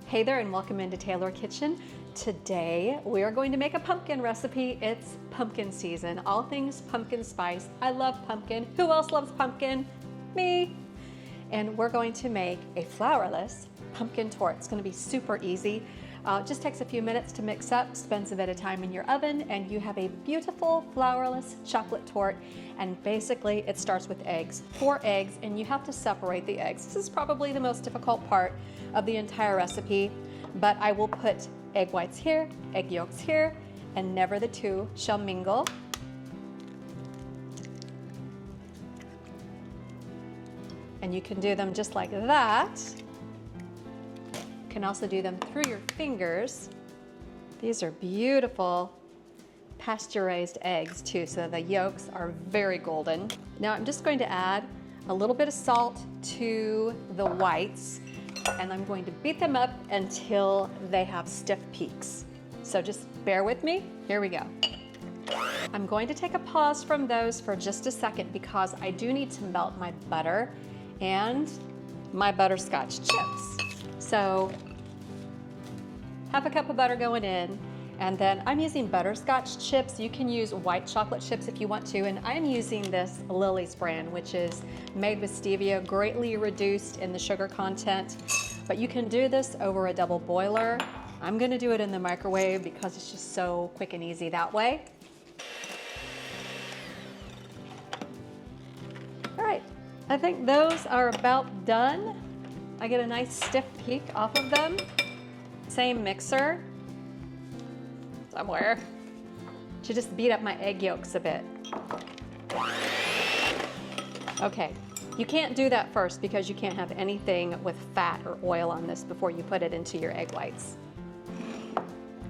Hey there and welcome into Taylor Kitchen. Today we are going to make a pumpkin recipe. It's pumpkin season, all things pumpkin spice. I love pumpkin. Who else loves pumpkin? Me. And we're going to make a flourless pumpkin torte. It's going to be super easy. Just takes a few minutes to mix up, spends a bit of time in your oven, and you have a beautiful flourless chocolate torte. And basically it starts with eggs, 4 eggs, and you have to separate the eggs. This is probably the most difficult part of the entire recipe, but I will put egg whites here, egg yolks here, and never the two shall mingle. And you can do them just like that. You can also do them through your fingers. These are beautiful pasture-raised eggs too, so the yolks are very golden. Now I'm just going to add a little bit of salt to the whites, and I'm going to beat them up until they have stiff peaks. So just bear with me. Here we go. I'm going to take a pause from those for just a second because I do need to melt my butter and my butterscotch chips. So half a cup of butter going in, and then I'm using butterscotch chips. You can use white chocolate chips if you want to, and I'm using this Lily's brand, which is made with stevia, greatly reduced in the sugar content, but you can do this over a double boiler. I'm gonna do it in the microwave because it's just so quick and easy that way. All right, I think those are about done. I get a nice stiff peak off of them. Same mixer somewhere to just beat up my egg yolks a bit. Okay, you can't do that first because you can't have anything with fat or oil on this before you put it into your egg whites.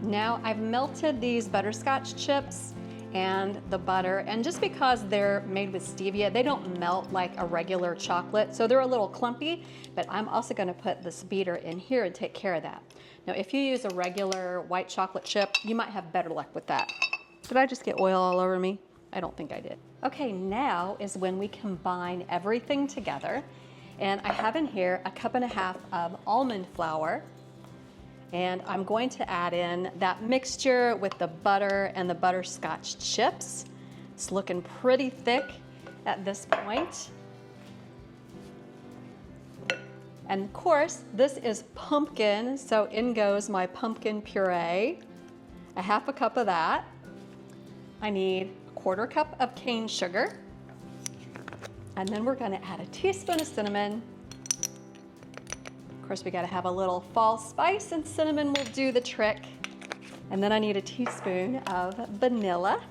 Now I've melted these butterscotch chips and the butter, and just because they're made with stevia, they don't melt like a regular chocolate, so they're a little clumpy, but I'm also gonna put this beater in here and take care of that. Now, if you use a regular white chocolate chip, you might have better luck with that. Did I just get oil all over me? I don't think I did. Okay, now is when we combine everything together, and I have in here a 1.5 cups of almond flour. And I'm going to add in that mixture with the butter and the butterscotch chips. It's looking pretty thick at this point. And of course, this is pumpkin, so in goes my pumpkin puree. 1/2 cup of that. I need 1/4 cup of cane sugar. And then we're gonna add a teaspoon of cinnamon. Of course, we gotta have a little fall spice, and cinnamon will do the trick. And then I need a teaspoon of vanilla.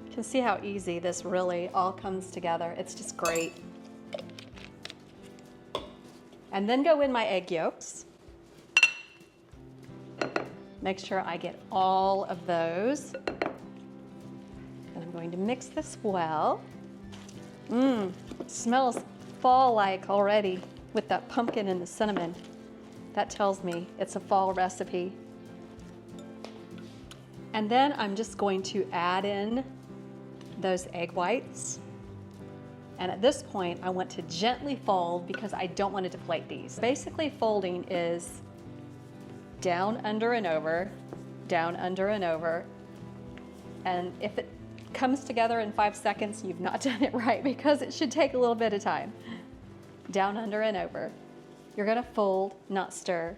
You can see how easy this really all comes together. It's just great. And then go in my egg yolks. Make sure I get all of those. And I'm going to mix this well. It smells fall-like already with that pumpkin and the cinnamon. That tells me it's a fall recipe. And then I'm just going to add in those egg whites. And at this point, I want to gently fold because I don't want to deflate these. Basically, folding is down, under, and over, down, under, and over. And if it comes together in 5 seconds, you've not done it right because it should take a little bit of time. Down, under, and over. You're gonna fold, not stir.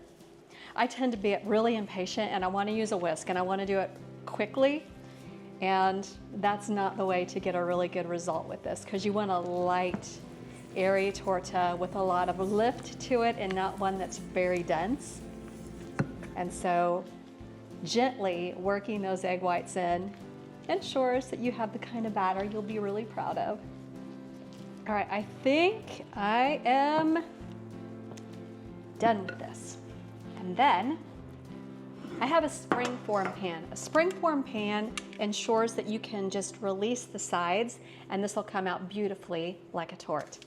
I tend to be really impatient and I wanna use a whisk and I wanna do it quickly, and that's not the way to get a really good result with this, because you want a light, airy torta with a lot of lift to it and not one that's very dense. And so gently working those egg whites in ensures that you have the kind of batter you'll be really proud of. All right, I think I am done with this. And then I have a springform pan. A springform pan ensures that you can just release the sides and this will come out beautifully like a torte.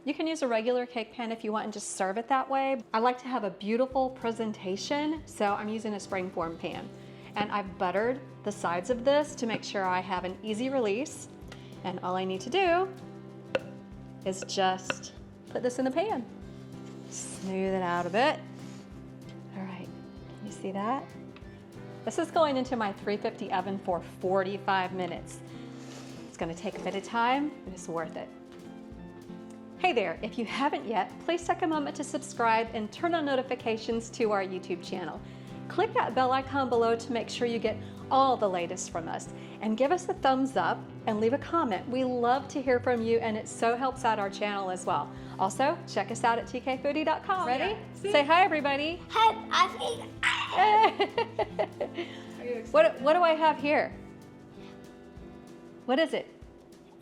You can use a regular cake pan if you want and just serve it that way. I like to have a beautiful presentation, so I'm using a springform pan. And I've buttered the sides of this to make sure I have an easy release. And all I need to do is just put this in the pan. Smooth it out a bit. All right, can you see that? This is going into my 350 oven for 45 minutes. It's gonna take a bit of time, but it's worth it. Hey there, if you haven't yet, please take a moment to subscribe and turn on notifications to our YouTube channel. Click that bell icon below to make sure you get all the latest from us. And give us a thumbs up and leave a comment. We love to hear from you, and it so helps out our channel as well. Also, check us out at tkfoodie.com. Ready? Yeah. Say hi, everybody. Hi, What do I have here? What is it?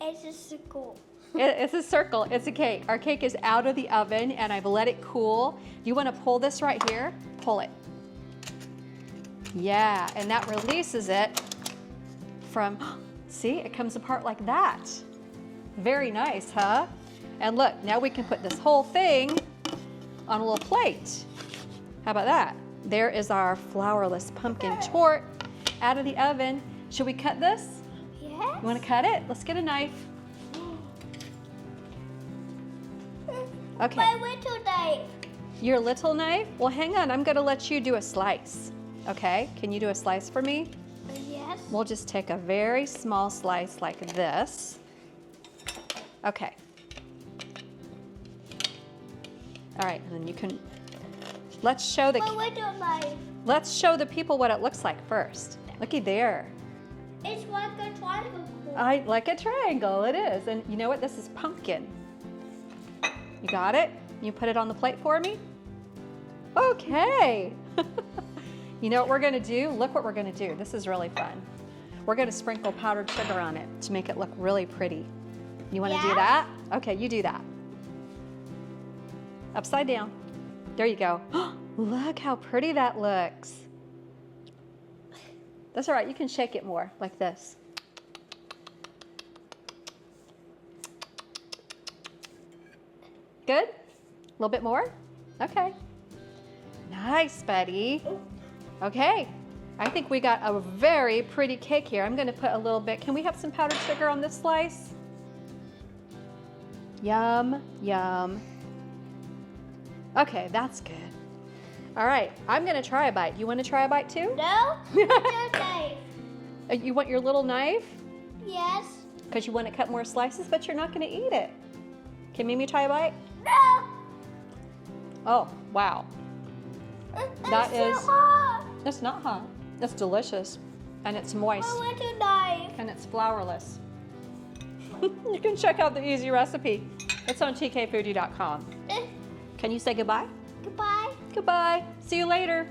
it's a circle. It's a circle. It's a cake. Our cake is out of the oven, and I've let it cool. You want to pull this right here? Pull it. Yeah, and that releases it from, see, it comes apart like that. Very nice, huh? And look, now we can put this whole thing on a little plate. How about that? There is our flourless pumpkin torte out of the oven. Should we cut this? Yes. You want to cut it? Let's get a knife. Okay. My little knife. Your little knife? Well, hang on. I'm going to let you do a slice. Okay? Can you do a slice for me? Yes. We'll just take a very small slice like this. Okay. All right, and then you can, let's show the people what it looks like first. Looky there. It's like a triangle. Like a triangle, it is. And you know what? This is pumpkin. You got it? You put it on the plate for me? Okay. You know what we're gonna do? Look what we're gonna do. This is really fun. We're gonna sprinkle powdered sugar on it to make it look really pretty. You wanna do that? Okay, you do that. Upside down. There you go. Look how pretty that looks. That's all right, you can shake it more, like this. Good? A little bit more? Okay. Nice, buddy. Okay, I think we got a very pretty cake here. I'm gonna put a little bit, can we have some powdered sugar on this slice? Yum, yum. Okay, that's good. All right, I'm gonna try a bite. You wanna try a bite too? No. Little knife. You want your little knife? Yes. Because you want to cut more slices, but you're not gonna eat it. Can Mimi try a bite? No. Oh, wow. That is, so hot. it's not hot. It's delicious, and it's moist, My little knife. and it's flourless. You can check out the easy recipe. It's on tkfoodie.com. Can you say goodbye? Goodbye. Goodbye. See you later.